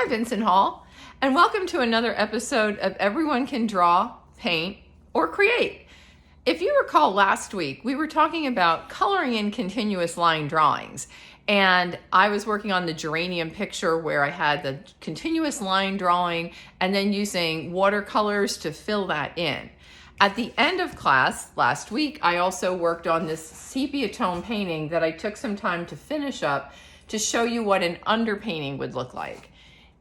Hi, Vincent Hall, and welcome to another episode of Everyone Can Draw, Paint, or Create. If you recall last week, we were talking about coloring in continuous line drawings, and I was working on the geranium picture where I had the continuous line drawing and then using watercolors to fill that in. At the end of class last week, I also worked on this sepia tone painting that I took some time to finish up to show you what an underpainting would look like.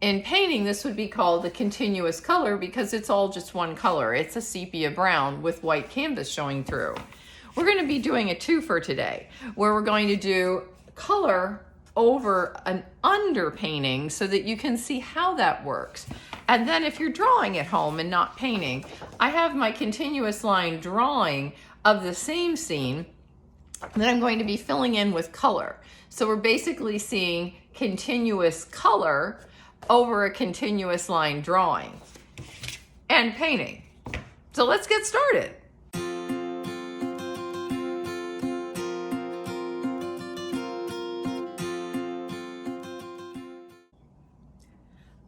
In painting, this would be called the continuous color because it's all just one color. It's a sepia brown with white canvas showing through. We're going to be doing a twofer today, where we're going to do color over an underpainting so that you can see how that works. And then if you're drawing at home and not painting, I have my continuous line drawing of the same scene that I'm going to be filling in with color. So we're basically seeing continuous color over a continuous line drawing and painting. So let's get started.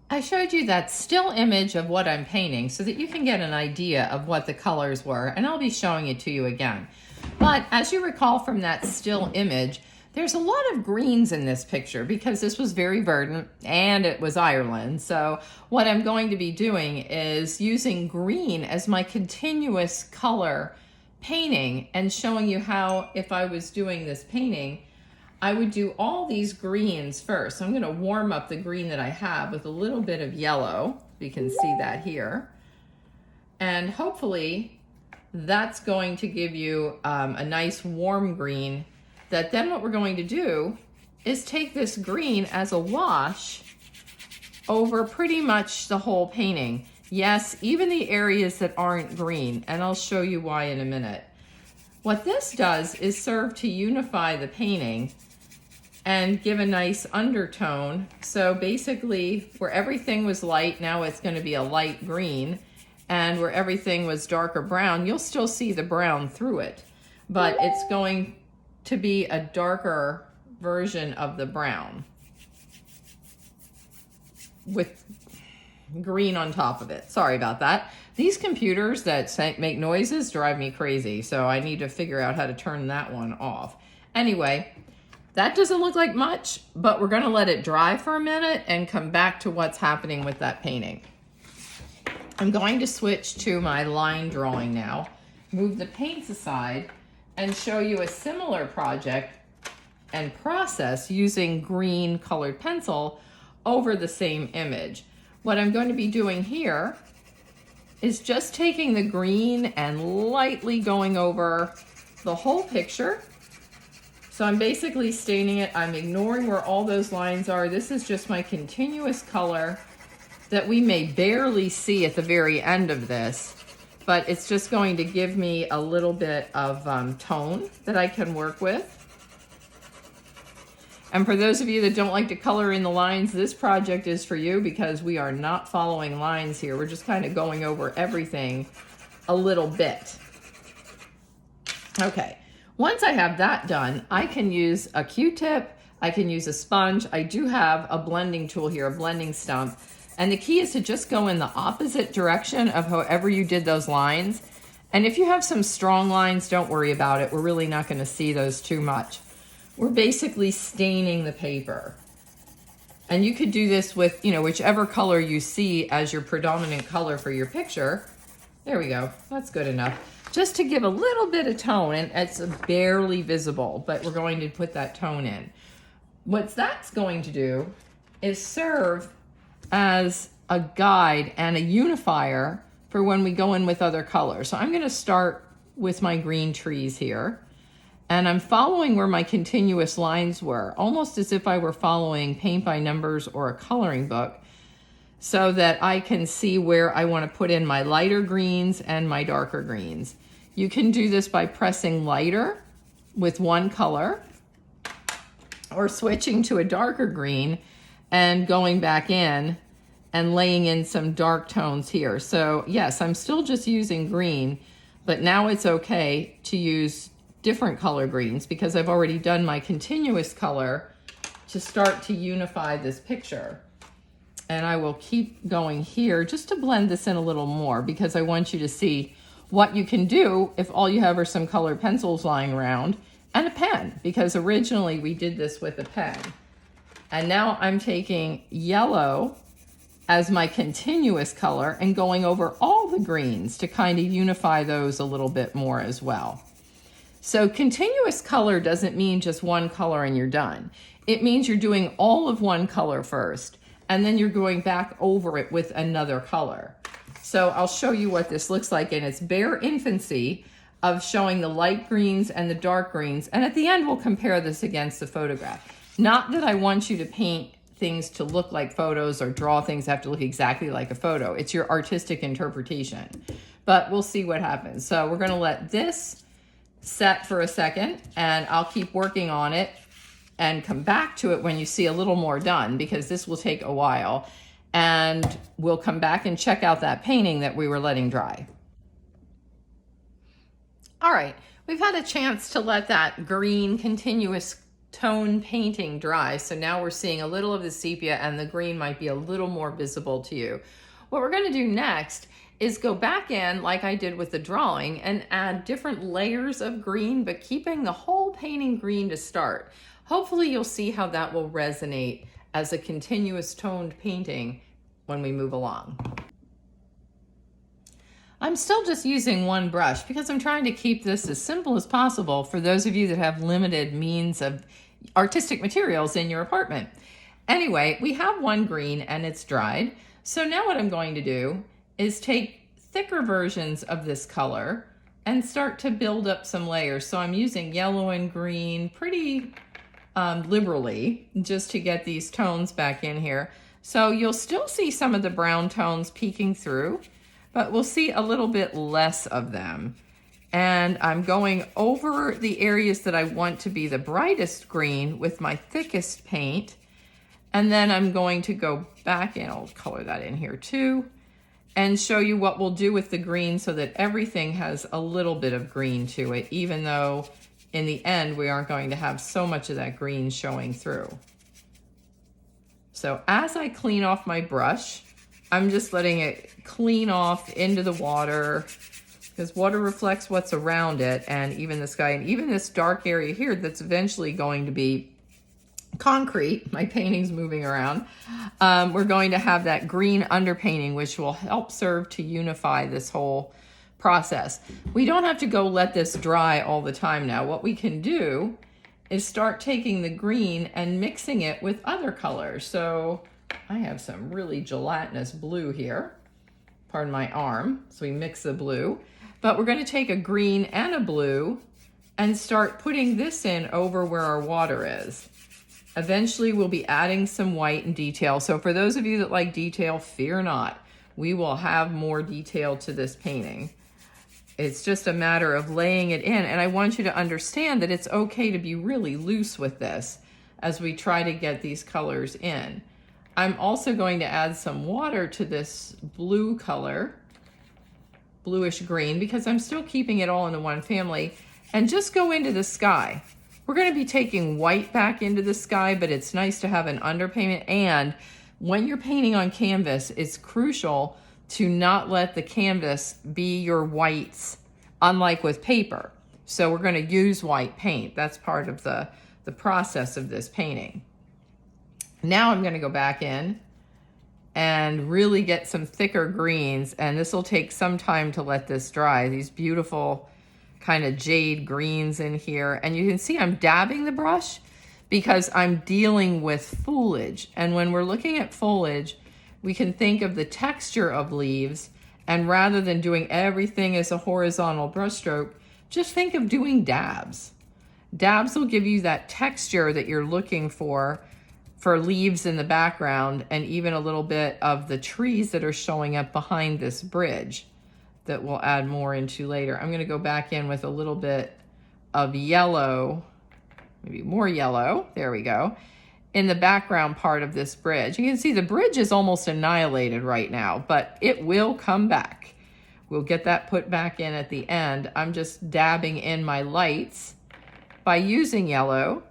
I showed you that still image of what I'm painting so that you can get an idea of what the colors were, and I'll be showing it to you again. But as you recall from that still image, there's a lot of greens in this picture because this was very verdant and it was Ireland. So what I'm going to be doing is using green as my continuous color painting and showing you how, if I was doing this painting, I would do all these greens first. So I'm going to warm up the green that I have with a little bit of yellow. You can see that here. And hopefully that's going to give you a nice warm green that then what we're going to do is take this green as a wash over pretty much the whole painting. Yes, even the areas that aren't green, and I'll show you why in a minute. What this does is serve to unify the painting and give a nice undertone. So basically, where everything was light, now it's going to be a light green, and where everything was darker brown, you'll still see the brown through it, but it's going to be a darker version of the brown with green on top of it. Sorry about that. These computers that make noises drive me crazy, so I need to figure out how to turn that one off. Anyway, that doesn't look like much, but we're gonna let it dry for a minute and come back to what's happening with that painting. I'm going to switch to my line drawing now, move the paints aside, and show you a similar project and process using green colored pencil over the same image. What I'm going to be doing here is just taking the green and lightly going over the whole picture. So I'm basically staining it. I'm ignoring where all those lines are. This is just my continuous color that we may barely see at the very end of this, but it's just going to give me a little bit of tone that I can work with. And for those of you that don't like to color in the lines, this project is for you because we are not following lines here. We're just kind of going over everything a little bit. Okay, once I have that done, I can use a Q-tip, I can use a sponge. I do have a blending tool here, a blending stump. And the key is to just go in the opposite direction of however you did those lines. And if you have some strong lines, don't worry about it. We're really not going to see those too much. We're basically staining the paper. And you could do this with, whichever color you see as your predominant color for your picture. There we go. That's good enough. Just to give a little bit of tone, and it's barely visible, but we're going to put that tone in. What that's going to do is serve as a guide and a unifier for when we go in with other colors. So I'm going to start with my green trees here, and I'm following where my continuous lines were, almost as if I were following paint by numbers or a coloring book, so that I can see where I want to put in my lighter greens and my darker greens. You can do this by pressing lighter with one color or switching to a darker green and going back in and laying in some dark tones here. So yes, I'm still just using green, but now it's okay to use different color greens because I've already done my continuous color to start to unify this picture. And I will keep going here just to blend this in a little more because I want you to see what you can do if all you have are some colored pencils lying around and a pen, because originally we did this with a pen. And now I'm taking yellow as my continuous color and going over all the greens to kind of unify those a little bit more as well. So continuous color doesn't mean just one color and you're done. It means you're doing all of one color first, and then you're going back over it with another color. So I'll show you what this looks like in its bare infancy of showing the light greens and the dark greens. And at the end, we'll compare this against the photograph. Not that I want you to paint things to look like photos or draw things that have to look exactly like a photo. It's your artistic interpretation. But we'll see what happens. So we're gonna let this set for a second, and I'll keep working on it and come back to it when you see a little more done, because this will take a while. And we'll come back and check out that painting that we were letting dry. All right, we've had a chance to let that green continuous tone painting dry. So now we're seeing a little of the sepia, and the green might be a little more visible to you. What we're gonna do next is go back in like I did with the drawing and add different layers of green, but keeping the whole painting green to start. Hopefully you'll see how that will resonate as a continuous toned painting when we move along. I'm still just using one brush because I'm trying to keep this as simple as possible for those of you that have limited means of artistic materials in your apartment. Anyway, we have one green and it's dried. So now what I'm going to do is take thicker versions of this color and start to build up some layers. So I'm using yellow and green pretty liberally just to get these tones back in here. So you'll still see some of the brown tones peeking through, but we'll see a little bit less of them. And I'm going over the areas that I want to be the brightest green with my thickest paint. And then I'm going to go back in, I'll color that in here too, and show you what we'll do with the green so that everything has a little bit of green to it, even though in the end we aren't going to have so much of that green showing through. So as I clean off my brush, I'm just letting it clean off into the water, because water reflects what's around it, and even the sky, and even this dark area here that's eventually going to be concrete. My painting's moving around. We're going to have that green underpainting, which will help serve to unify this whole process. We don't have to go let this dry all the time now. What we can do is start taking the green and mixing it with other colors. So I have some really gelatinous blue here. Pardon my arm. So we mix the blue. But we're going to take a green and a blue and start putting this in over where our water is. Eventually we'll be adding some white and detail. So for those of you that like detail, fear not. We will have more detail to this painting. It's just a matter of laying it in. And I want you to understand that it's okay to be really loose with this as we try to get these colors in. I'm also going to add some water to this blue color, bluish green, because I'm still keeping it all into one family, and just go into the sky. We're going to be taking white back into the sky, but it's nice to have an underpayment. And when you're painting on canvas, it's crucial to not let the canvas be your whites, unlike with paper. So we're going to use white paint. That's part of the process of this painting. Now I'm going to go back in and really get some thicker greens, and this will take some time to let this dry. These beautiful kind of jade greens in here, and you can see I'm dabbing the brush because I'm dealing with foliage. And when we're looking at foliage, we can think of the texture of leaves, and rather than doing everything as a horizontal brushstroke, just think of doing dabs. Dabs will give you that texture that you're looking for leaves in the background, and even a little bit of the trees that are showing up behind this bridge that we'll add more into later. I'm going to go back in with a little bit of yellow, maybe more yellow, there we go, in the background part of this bridge. You can see the bridge is almost annihilated right now, but it will come back. We'll get that put back in at the end. I'm just dabbing in my lights by using yellow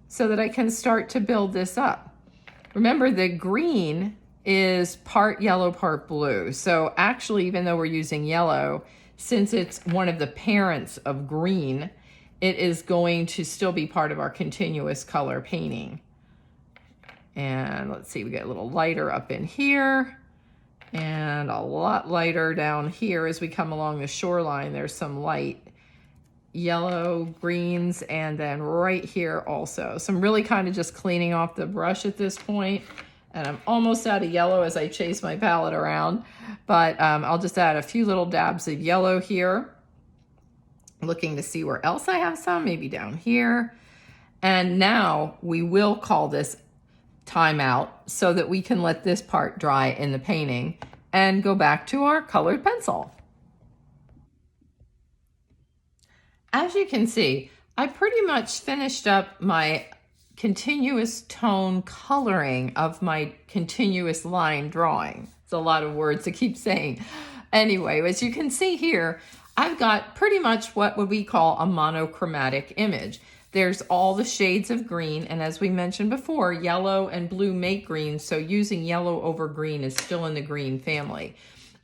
so that I can start to build this up. Remember, the green is part yellow, part blue. So actually, even though we're using yellow, since it's one of the parents of green, it is going to still be part of our continuous color painting. And let's see, we get a little lighter up in here and a lot lighter down here as we come along the shoreline. There's some light yellow, greens, and then right here also. So I'm really kind of just cleaning off the brush at this point, and I'm almost out of yellow as I chase my palette around, but I'll just add a few little dabs of yellow here, looking to see where else I have some, maybe down here. And now we will call this timeout so that we can let this part dry in the painting and go back to our colored pencil. As you can see, I pretty much finished up my continuous tone coloring of my continuous line drawing. It's a lot of words to keep saying. Anyway, as you can see here, I've got pretty much what would we call a monochromatic image. There's all the shades of green, and as we mentioned before, yellow and blue make green, so using yellow over green is still in the green family.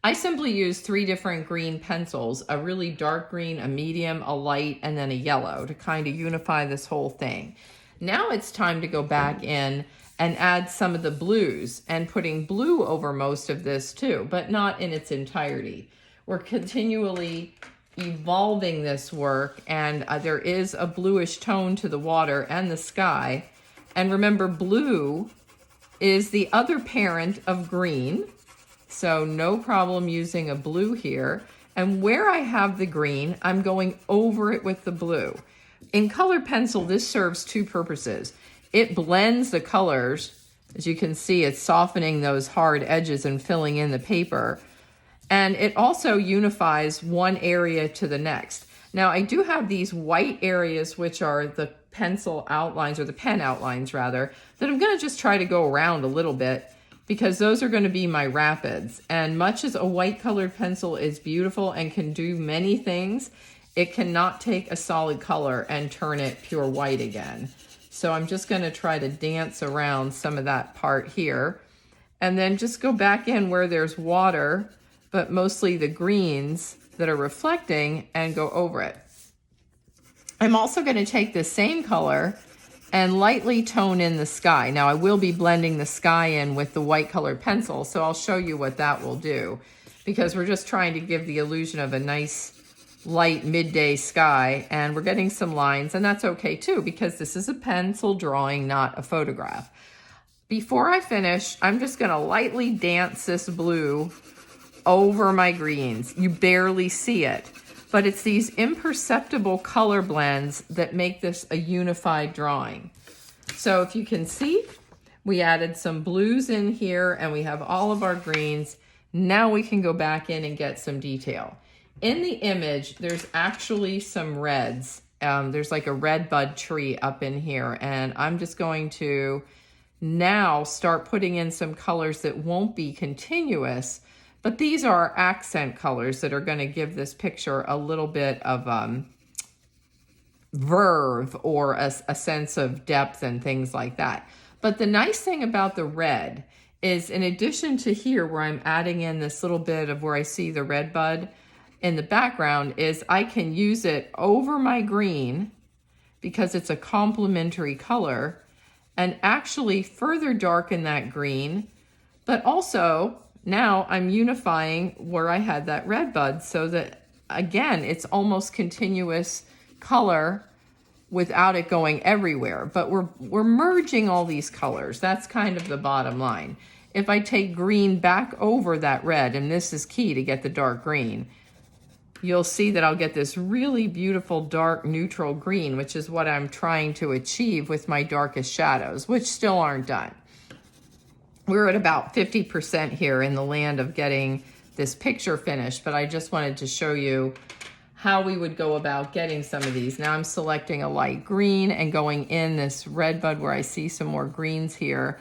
I simply use 3 different green pencils, a really dark green, a medium, a light, and then a yellow to kind of unify this whole thing. Now it's time to go back in and add some of the blues, and putting blue over most of this too, but not in its entirety. We're continually evolving this work, and there is a bluish tone to the water and the sky. And remember, blue is the other parent of green, so no problem using a blue here. And where I have the green, I'm going over it with the blue. In colored pencil, this serves 2 purposes. It blends the colors. As you can see, it's softening those hard edges and filling in the paper. And it also unifies one area to the next. Now, I do have these white areas, which are the pencil outlines, or the pen outlines rather, that I'm going to just try to go around a little bit, because those are going to be my rapids. And much as a white colored pencil is beautiful and can do many things, it cannot take a solid color and turn it pure white again. So I'm just going to try to dance around some of that part here, and then just go back in where there's water, but mostly the greens that are reflecting, and go over it. I'm also going to take the same color and lightly tone in the sky. Now I will be blending the sky in with the white colored pencil, so I'll show you what that will do, because we're just trying to give the illusion of a nice light midday sky, and we're getting some lines, and that's okay too, because this is a pencil drawing, not a photograph. Before I finish, I'm just gonna lightly dance this blue over my greens. You barely see it, but it's these imperceptible color blends that make this a unified drawing. So if you can see, we added some blues in here, and we have all of our greens. Now we can go back in and get some detail. In the image, there's actually some reds. There's like a red bud tree up in here, and I'm just going to now start putting in some colors that won't be continuous, but these are accent colors that are going to give this picture a little bit of verve, or a sense of depth and things like that. But the nice thing about the red is, in addition to here where I'm adding in this little bit of where I see the red bud in the background, is I can use it over my green because it's a complementary color, and actually further darken that green. But also now I'm unifying where I had that red bud, so that again, it's almost continuous color without it going everywhere. But we're merging all these colors. That's kind of the bottom line. If I take green back over that red, and this is key to get the dark green, you'll see that I'll get this really beautiful dark neutral green, which is what I'm trying to achieve with my darkest shadows, which still aren't done. We're at about 50% here in the land of getting this picture finished, but I just wanted to show you how we would go about getting some of these. Now I'm selecting a light green and going in this red bud where I see some more greens here.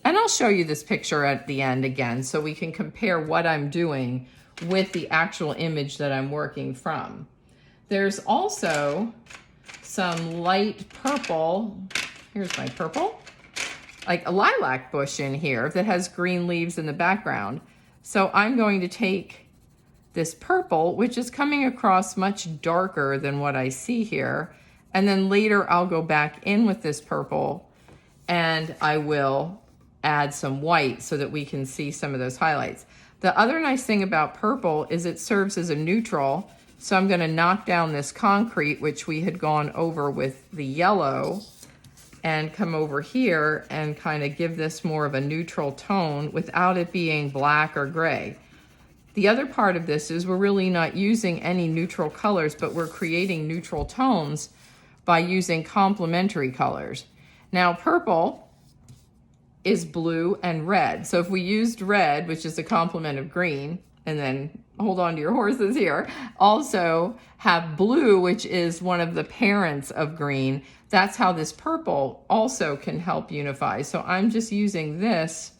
And I'll show you this picture at the end again, so we can compare what I'm doing with the actual image that I'm working from. There's also some light purple. Here's my purple. like a lilac bush in here that has green leaves in the background. So I'm going to take this purple, which is coming across much darker than what I see here. And then later I'll go back in with this purple and I will add some white so that we can see some of those highlights. The other nice thing about purple is it serves as a neutral. So I'm going to knock down this concrete, which we had gone over with the yellow, and come over here and kind of give this more of a neutral tone without it being black or gray. The other part of this is we're really not using any neutral colors, but we're creating neutral tones by using complementary colors. Now, purple is blue and red. So if we used red, which is a complement of green, and then hold on to your horses here, also have blue, which is one of the parents of green, that's how this purple also can help unify. So I'm just using this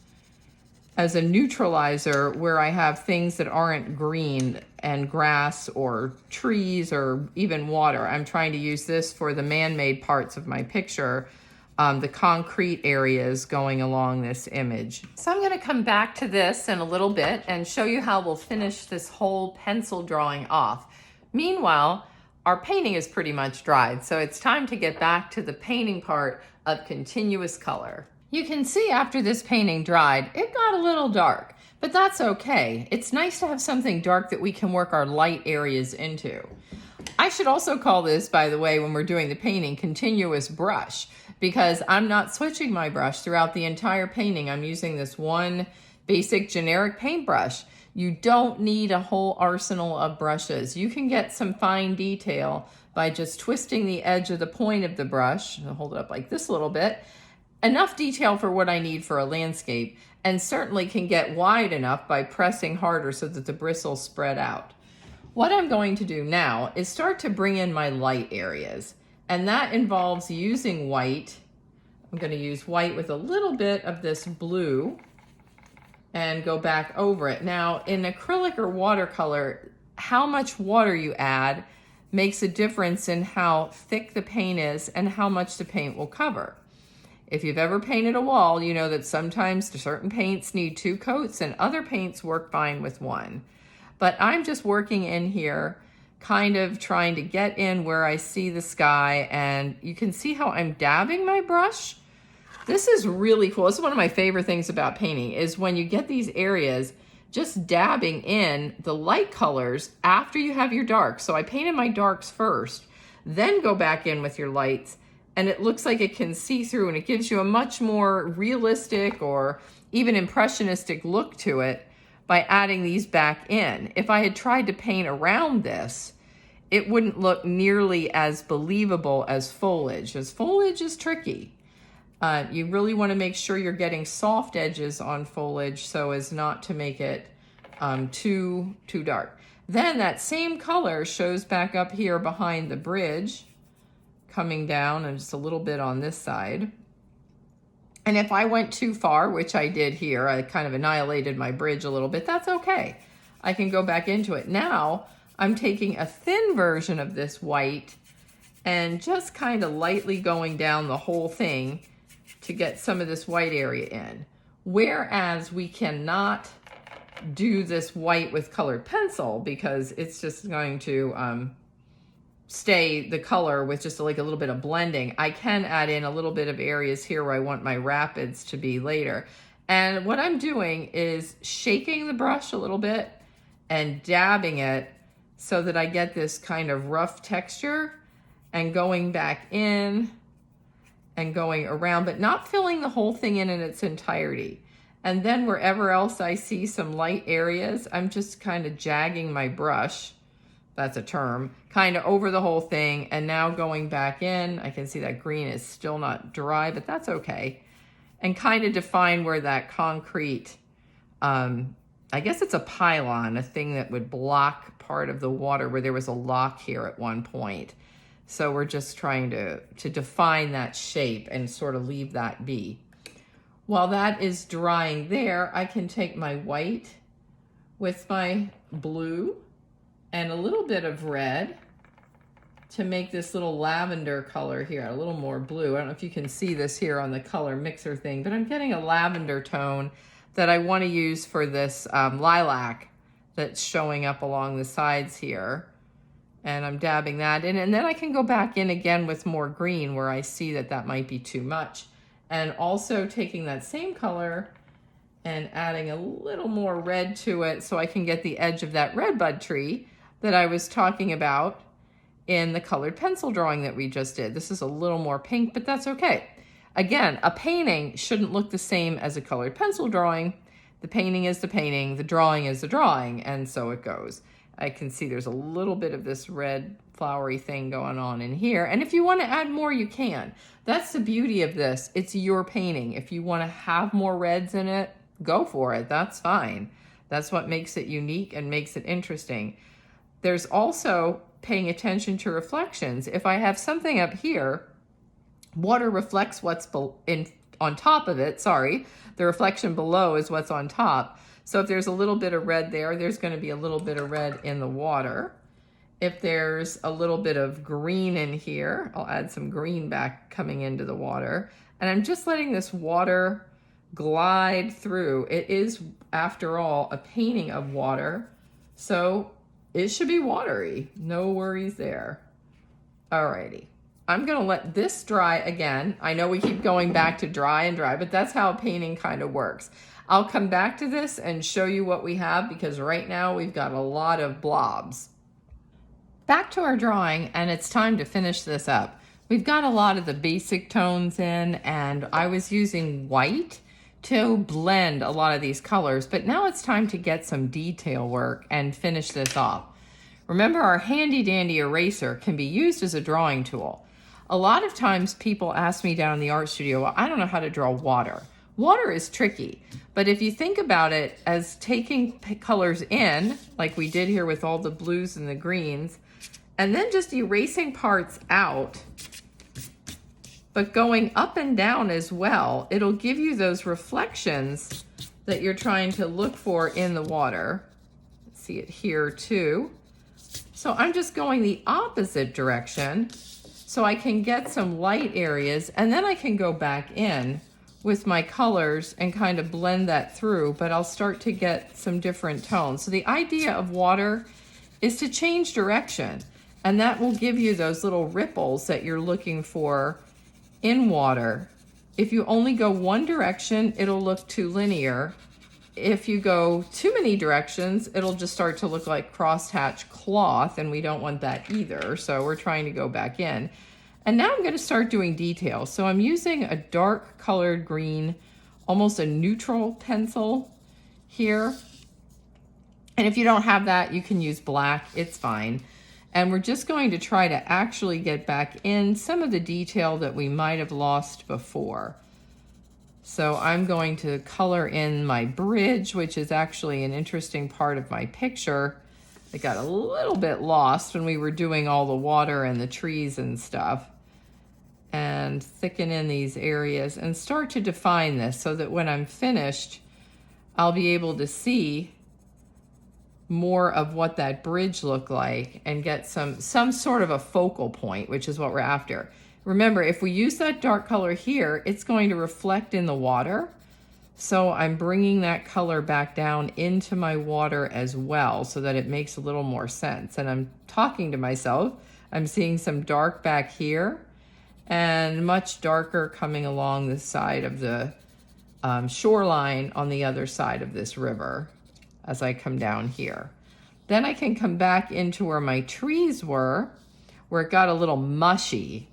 as a neutralizer where I have things that aren't green and grass or trees or even water. I'm trying to use this for the man-made parts of my picture, the concrete areas going along this image. So I'm going to come back to this in a little bit and show you how we'll finish this whole pencil drawing off. Meanwhile, our painting is pretty much dried, so it's time to get back to the painting part of continuous color. You can see after this painting dried, it got a little dark, but that's okay. It's nice to have something dark that we can work our light areas into. I should also call this, by the way, when we're doing the painting, continuous brush, because I'm not switching my brush throughout the entire painting. I'm using this one basic generic paintbrush. You don't need a whole arsenal of brushes. You can get some fine detail by just twisting the edge of the point of the brush. I'll hold it up like this a little bit. Enough detail for what I need for a landscape, and certainly can get wide enough by pressing harder so that the bristles spread out. What I'm going to do now is start to bring in my light areas, and that involves using white. I'm going to use white with a little bit of this blue and go back over it. Now, in acrylic or watercolor, how much water you add makes a difference in how thick the paint is and how much the paint will cover. If you've ever painted a wall, you know that sometimes certain paints need 2 coats and other paints work fine with 1. But I'm just working in here, kind of trying to get in where I see the sky, and you can see how I'm dabbing my brush. This is really cool. This is one of my favorite things about painting, is when you get these areas, just dabbing in the light colors after you have your darks. So I painted my darks first, then go back in with your lights, and it looks like it can see through, and it gives you a much more realistic or even impressionistic look to it by adding these back in. If I had tried to paint around this, it wouldn't look nearly as believable as foliage, as foliage is tricky. You really want to make sure you're getting soft edges on foliage so as not to make it too dark. Then that same color shows back up here behind the bridge, coming down and just a little bit on this side. And if I went too far, which I did here, I kind of annihilated my bridge a little bit, that's okay. I can go back into it. Now I'm taking a thin version of this white and just kind of lightly going down the whole thing to get some of this white area in. Whereas we cannot do this white with colored pencil because it's just going to stay the color with just like a little bit of blending. I can add in a little bit of areas here where I want my rapids to be later. And what I'm doing is shaking the brush a little bit and dabbing it so that I get this kind of rough texture, and going back in and going around, but not filling the whole thing in its entirety. And then wherever else I see some light areas, I'm just kind of jagging my brush, that's a term, kind of over the whole thing, and now going back in. I can see that green is still not dry, but that's okay. And kind of define where that concrete, I guess it's a pylon, a thing that would block part of the water where there was a lock here at one point. So we're just trying to define that shape and sort of leave that be. While that is drying there, I can take my white with my blue and a little bit of red to make this little lavender color here, a little more blue. I don't know if you can see this here on the color mixer thing, but I'm getting a lavender tone that I want to use for this lilac that's showing up along the sides here. And I'm dabbing that in, and then I can go back in again with more green where I see that that might be too much. And also taking that same color and adding a little more red to it so I can get the edge of that redbud tree that I was talking about in the colored pencil drawing that we just did. This is a little more pink, but that's okay. Again, a painting shouldn't look the same as a colored pencil drawing. The painting is the painting, the drawing is the drawing, and so it goes. I can see there's a little bit of this red flowery thing going on in here. And if you want to add more, you can. That's the beauty of this. It's your painting. If you want to have more reds in it, go for it. That's fine. That's what makes it unique and makes it interesting. There's also paying attention to reflections. If I have something up here, water reflects what's on top of it. Sorry, the reflection below is what's on top. So if there's a little bit of red there, there's going to be a little bit of red in the water. If there's a little bit of green in here, I'll add some green back coming into the water. And I'm just letting this water glide through. It is, after all, a painting of water. So it should be watery. No worries there. Alrighty. I'm going to let this dry again. I know we keep going back to dry and dry, but that's how painting kind of works. I'll come back to this and show you what we have because right now we've got a lot of blobs. Back to our drawing, and it's time to finish this up. We've got a lot of the basic tones in, and I was using white to blend a lot of these colors, but now it's time to get some detail work and finish this off. Remember, our handy dandy eraser can be used as a drawing tool. A lot of times people ask me down in the art studio, well, I don't know how to draw water. Water is tricky, but if you think about it as taking colors in, like we did here with all the blues and the greens, and then just erasing parts out, but going up and down as well, it'll give you those reflections that you're trying to look for in the water. See it here too. So I'm just going the opposite direction so I can get some light areas, and then I can go back in with my colors and kind of blend that through, but I'll start to get some different tones. So the idea of water is to change direction, and that will give you those little ripples that you're looking for in water. If you only go one direction, it'll look too linear. If you go too many directions, it'll just start to look like crosshatch cloth, and we don't want that either. So we're trying to go back in. And now I'm going to start doing details. So I'm using a dark colored green, almost a neutral pencil here. And if you don't have that, you can use black, it's fine. And we're just going to try to actually get back in some of the detail that we might have lost before. So I'm going to color in my bridge, which is actually an interesting part of my picture. It got a little bit lost when we were doing all the water and the trees and stuff. And thicken in these areas and start to define this so that when I'm finished, I'll be able to see more of what that bridge looked like and get some sort of a focal point, which is what we're after. Remember, if we use that dark color here, it's going to reflect in the water. So I'm bringing that color back down into my water as well so that it makes a little more sense. And I'm talking to myself. I'm seeing some dark back here and much darker coming along the side of the shoreline on the other side of this river as I come down here. Then I can come back into where my trees were, where it got a little mushy,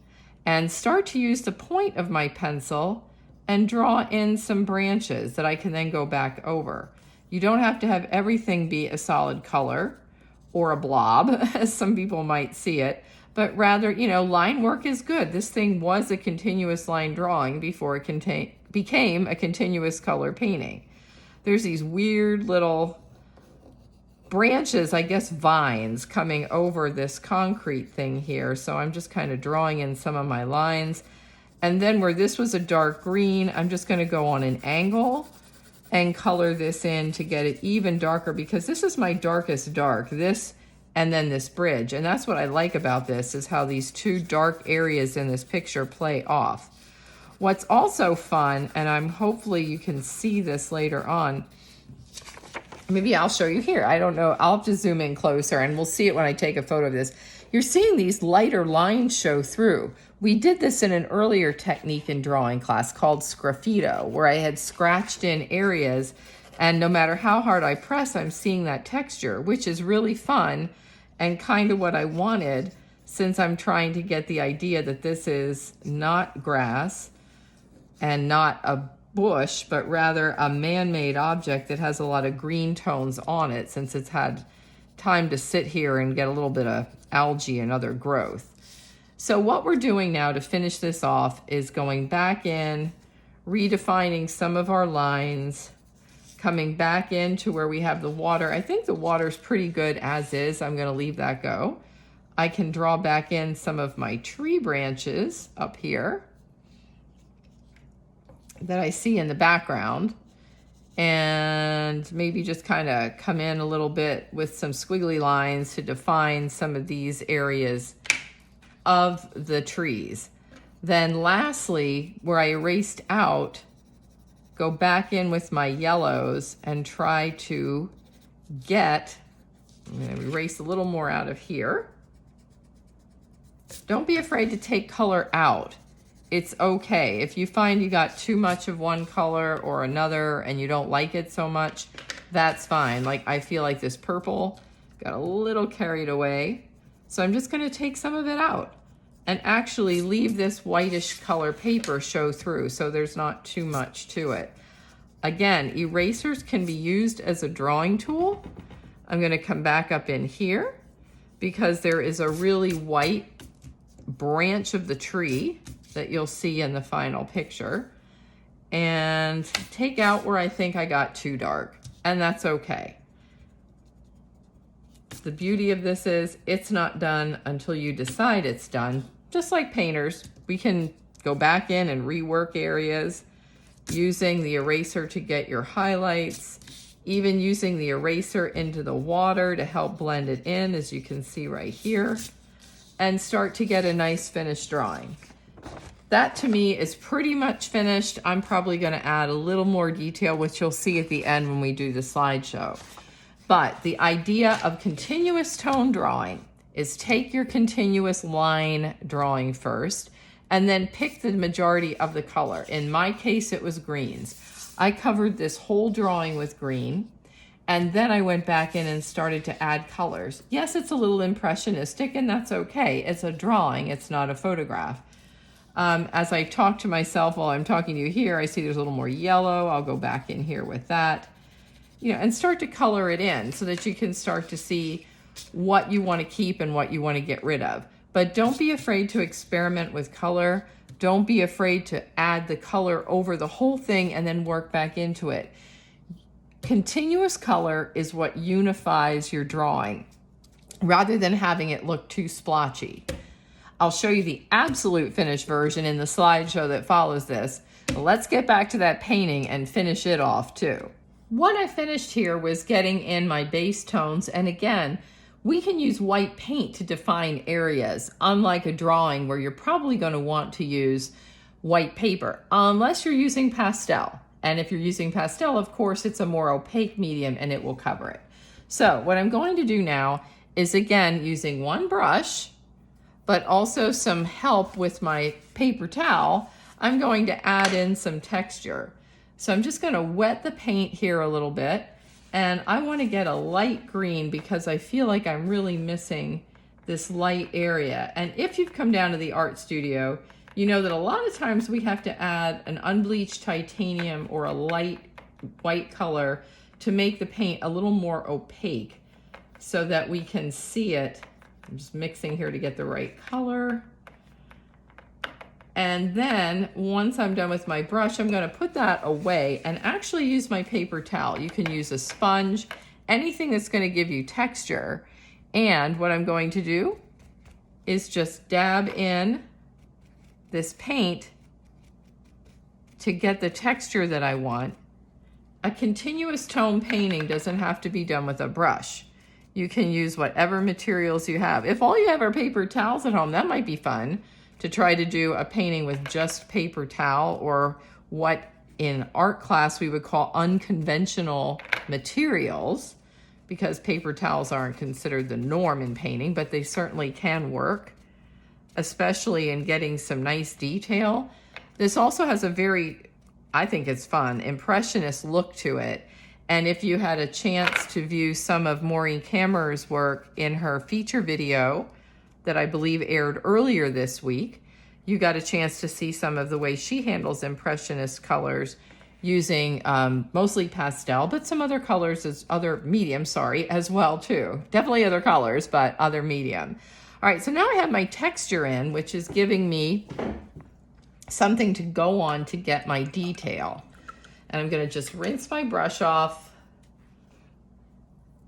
and start to use the point of my pencil and draw in some branches that I can then go back over. You don't have to have everything be a solid color or a blob, as some people might see it, but rather, you know, line work is good. This thing was a continuous line drawing before it became a continuous color painting. There's these weird little branches, I guess vines, coming over this concrete thing here. So I'm just kind of drawing in some of my lines. And then where this was a dark green, I'm just going to go on an angle and color this in to get it even darker, because this is my darkest dark, this and then this bridge. And that's what I like about this, is how these two dark areas in this picture play off. What's also fun, and hopefully you can see this later on, maybe I'll show you here. I don't know. I'll have to zoom in closer and we'll see it when I take a photo of this. You're seeing these lighter lines show through. We did this in an earlier technique in drawing class called sgraffito, where I had scratched in areas, and no matter how hard I press, I'm seeing that texture, which is really fun and kind of what I wanted, since I'm trying to get the idea that this is not grass and not a bush, but rather a man-made object that has a lot of green tones on it, since it's had time to sit here and get a little bit of algae and other growth. So what we're doing now to finish this off is going back in, redefining some of our lines, coming back into where we have the water. I think the water's pretty good as is. I'm going to leave that go. I can draw back in some of my tree branches up here that I see in the background, and maybe just kind of come in a little bit with some squiggly lines to define some of these areas of the trees. Then lastly, where I erased out, go back in with my yellows and try to get, I'm going to erase a little more out of here. Don't be afraid to take color out. It's okay. If you find you got too much of one color or another and you don't like it so much, that's fine. Like, I feel like this purple got a little carried away. So I'm just going to take some of it out and actually leave this whitish color paper show through, so there's not too much to it. Again, erasers can be used as a drawing tool. I'm going to come back up in here because there is a really white branch of the tree that you'll see in the final picture, and take out where I think I got too dark, and that's okay. The beauty of this is it's not done until you decide it's done. Just like painters, we can go back in and rework areas, using the eraser to get your highlights, even using the eraser into the water to help blend it in, as you can see right here, and start to get a nice finished drawing. That to me is pretty much finished. I'm probably going to add a little more detail, which you'll see at the end when we do the slideshow. But the idea of continuous tone drawing is take your continuous line drawing first and then pick the majority of the color. In my case, it was greens. I covered this whole drawing with green, and then I went back in and started to add colors. Yes, it's a little impressionistic, and that's okay. It's a drawing, it's not a photograph. As I talk to myself while I'm talking to you here, I see there's a little more yellow. I'll go back in here with that, and start to color it in so that you can start to see what you want to keep and what you want to get rid of. But don't be afraid to experiment with color. Don't be afraid to add the color over the whole thing and then work back into it. Continuous color is what unifies your drawing rather than having it look too splotchy. I'll show you the absolute finished version in the slideshow that follows this. But let's get back to that painting and finish it off too. What I finished here was getting in my base tones, and again, we can use white paint to define areas, unlike a drawing where you're probably going to want to use white paper, unless you're using pastel. And if you're using pastel, of course, it's a more opaque medium and it will cover it. So what I'm going to do now is, again, using one brush, but also some help with my paper towel, I'm going to add in some texture. So I'm just going to wet the paint here a little bit, and I want to get a light green because I feel like I'm really missing this light area. And if you've come down to the art studio, you know that a lot of times we have to add an unbleached titanium or a light white color to make the paint a little more opaque so that we can see it. I'm just mixing here to get the right color. And then once I'm done with my brush, I'm going to put that away and actually use my paper towel. You can use a sponge, anything that's going to give you texture. And what I'm going to do is just dab in this paint to get the texture that I want. A continuous tone painting doesn't have to be done with a brush. You can use whatever materials you have. If all you have are paper towels at home, that might be fun to try to do a painting with just paper towel, or what in art class we would call unconventional materials, because paper towels aren't considered the norm in painting, but they certainly can work, especially in getting some nice detail. This also has a very, I think it's fun, impressionist look to it. And if you had a chance to view some of Maureen Kammerer's work in her feature video that I believe aired earlier this week, you got a chance to see some of the way she handles impressionist colors using mostly pastel, but some other colors, other medium, as well too. Definitely other colors, but other medium. All right, so now I have my texture in, which is giving me something to go on to get my detail. And I'm gonna just rinse my brush off,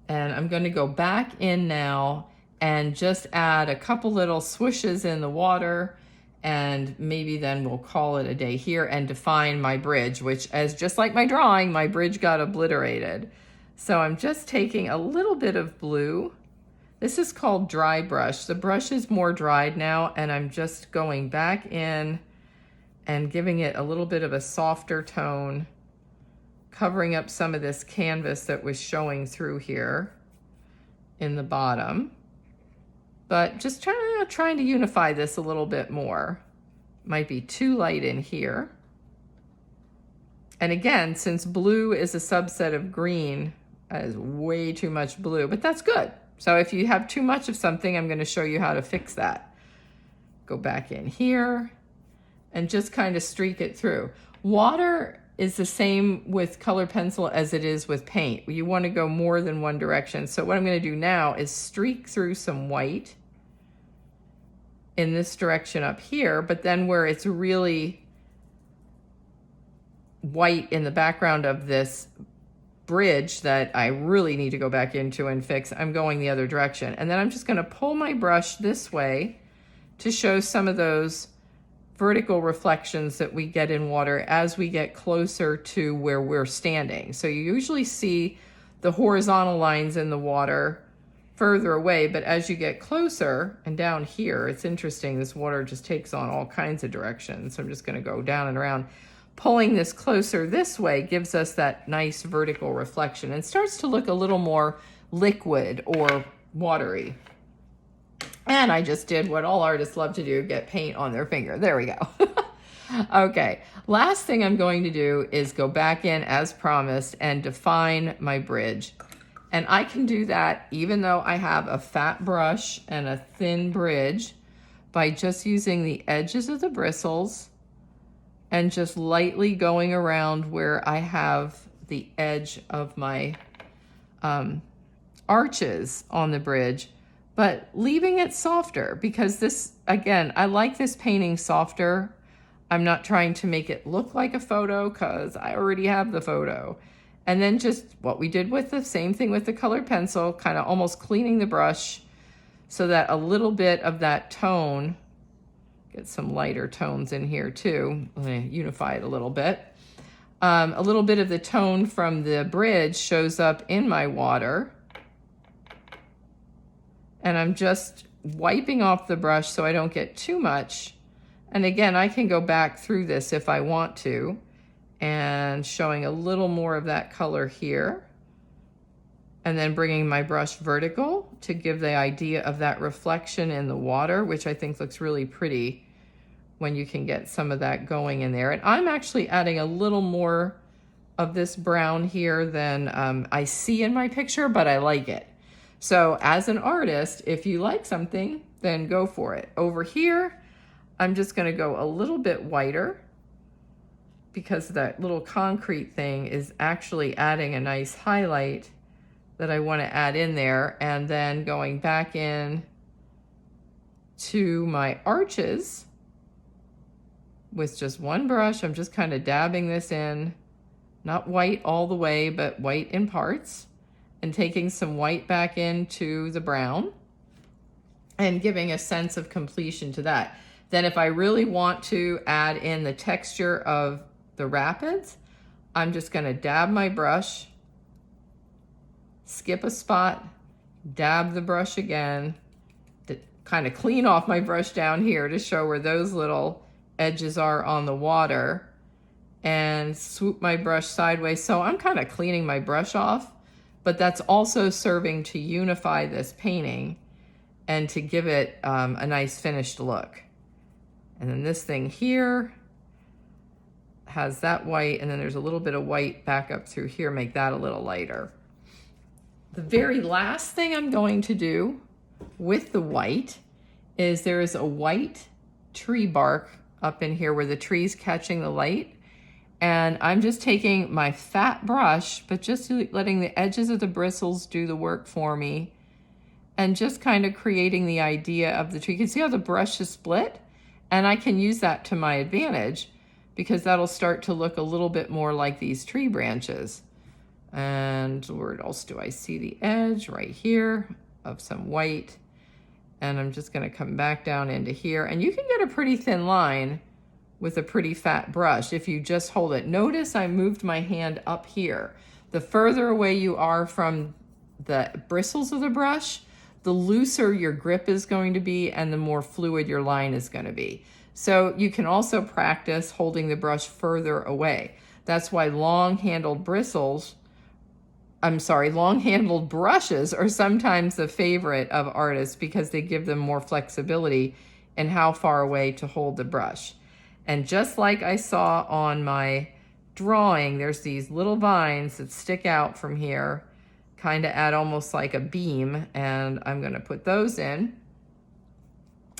and I'm gonna go back in now and just add a couple little swishes in the water, and maybe then we'll call it a day here and define my bridge, which, as just like my drawing, my bridge got obliterated. So I'm just taking a little bit of blue. This is called dry brush. The brush is more dried now, and I'm just going back in and giving it a little bit of a softer tone, covering up some of this canvas that was showing through here in the bottom. But just trying to unify this a little bit more. Might be too light in here. And again, since blue is a subset of green, that is way too much blue, but that's good. So if you have too much of something, I'm going to show you how to fix that. Go back in here and just kind of streak it through. Water is the same with colored pencil as it is with paint. You want to go more than one direction. So what I'm going to do now is streak through some white in this direction up here, but then where it's really white in the background of this bridge that I really need to go back into and fix, I'm going the other direction. And then I'm just going to pull my brush this way to show some of those vertical reflections that we get in water as we get closer to where we're standing. So you usually see the horizontal lines in the water further away, but as you get closer and down here, it's interesting, this water just takes on all kinds of directions. So I'm just going to go down and around. Pulling this closer this way gives us that nice vertical reflection and starts to look a little more liquid or watery. And I just did what all artists love to do, get paint on their finger. There we go. Okay, last thing I'm going to do is go back in as promised and define my bridge. And I can do that even though I have a fat brush and a thin bridge by just using the edges of the bristles and just lightly going around where I have the edge of my arches on the bridge, but leaving it softer because this, again, I like this painting softer. I'm not trying to make it look like a photo because I already have the photo. And then just what we did with the same thing with the colored pencil, kind of almost cleaning the brush so that a little bit of that tone, get some lighter tones in here too, I'm gonna unify it a little bit. A little bit of the tone from the bridge shows up in my water. And I'm just wiping off the brush so I don't get too much. And again, I can go back through this if I want to, and showing a little more of that color here. And then bringing my brush vertical to give the idea of that reflection in the water, which I think looks really pretty when you can get some of that going in there. And I'm actually adding a little more of this brown here than I see in my picture, but I like it. So as an artist, if you like something, then go for it. Over here, I'm just gonna go a little bit whiter because that little concrete thing is actually adding a nice highlight that I want to add in there. And then going back in to my arches with just one brush, I'm just kind of dabbing this in, not white all the way, but white in parts, and taking some white back into the brown and giving a sense of completion to that. Then if I really want to add in the texture of the rapids, I'm just going to dab my brush, skip a spot, dab the brush again, to kind of clean off my brush down here to show where those little edges are on the water, and swoop my brush sideways. So I'm kind of cleaning my brush off, but that's also serving to unify this painting and to give it a nice finished look. And then this thing here has that white, and then there's a little bit of white back up through here, make that a little lighter. The very last thing I'm going to do with the white is there is a white tree bark up in here where the tree's catching the light. And I'm just taking my fat brush, but just letting the edges of the bristles do the work for me, and just kind of creating the idea of the tree. You can see how the brush is split, and I can use that to my advantage because that'll start to look a little bit more like these tree branches. And where else do I see the edge? Right here of some white. And I'm just gonna come back down into here, and you can get a pretty thin line with a pretty fat brush if you just hold it. Notice I moved my hand up here. The further away you are from the bristles of the brush, the looser your grip is going to be and the more fluid your line is going to be. So you can also practice holding the brush further away. That's why long-handled brushes are sometimes the favorite of artists because they give them more flexibility in how far away to hold the brush. And just like I saw on my drawing, there's these little vines that stick out from here, kind of at almost like a beam, and I'm going to put those in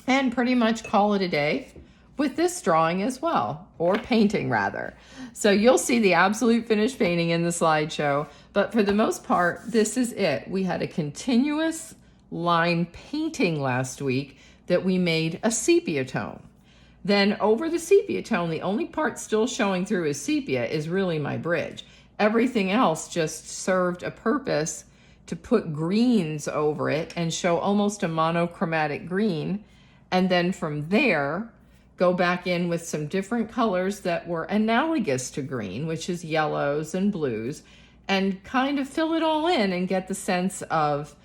and pretty much call it a day with this drawing as well, or painting rather. So you'll see the absolute finished painting in the slideshow, but for the most part, this is it. We had a continuous line painting last week that we made a sepia tone. Then over the sepia tone, the only part still showing through as sepia is really my bridge. Everything else just served a purpose to put greens over it and show almost a monochromatic green. And then from there, go back in with some different colors that were analogous to green, which is yellows and blues, and kind of fill it all in and get the sense of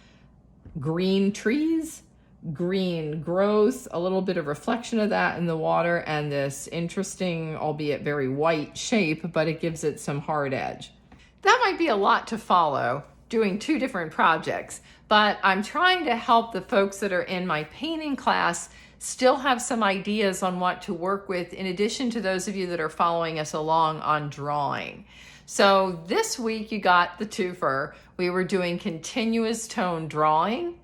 green trees, green growth, a little bit of reflection of that in the water, and this interesting, albeit very white shape, but it gives it some hard edge. That might be a lot to follow, doing two different projects, but I'm trying to help the folks that are in my painting class still have some ideas on what to work with, in addition to those of you that are following us along on drawing. So this week you got the twofer. We were doing continuous tone drawing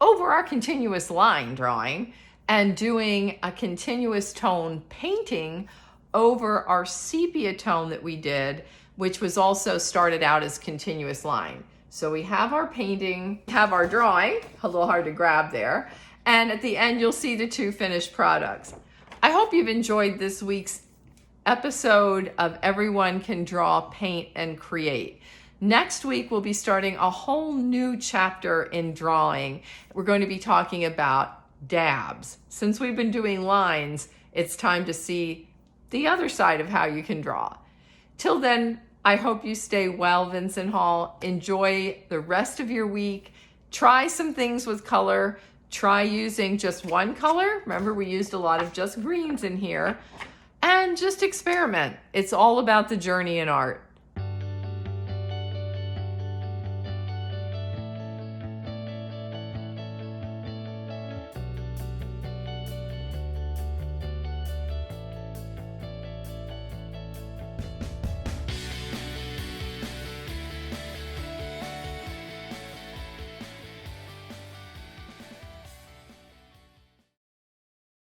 over our continuous line drawing, and doing a continuous tone painting over our sepia tone that we did, which was also started out as continuous line. So we have our painting, have our drawing, a little hard to grab there, and at the end you'll see the two finished products. I hope you've enjoyed this week's episode of Everyone Can Draw, Paint, and Create. Next week, we'll be starting a whole new chapter in drawing. We're going to be talking about dabs. Since we've been doing lines, it's time to see the other side of how you can draw. Till then, I hope you stay well, Vincent Hall. Enjoy the rest of your week. Try some things with color. Try using just one color. Remember, we used a lot of just greens in here. And just experiment. It's all about the journey in art.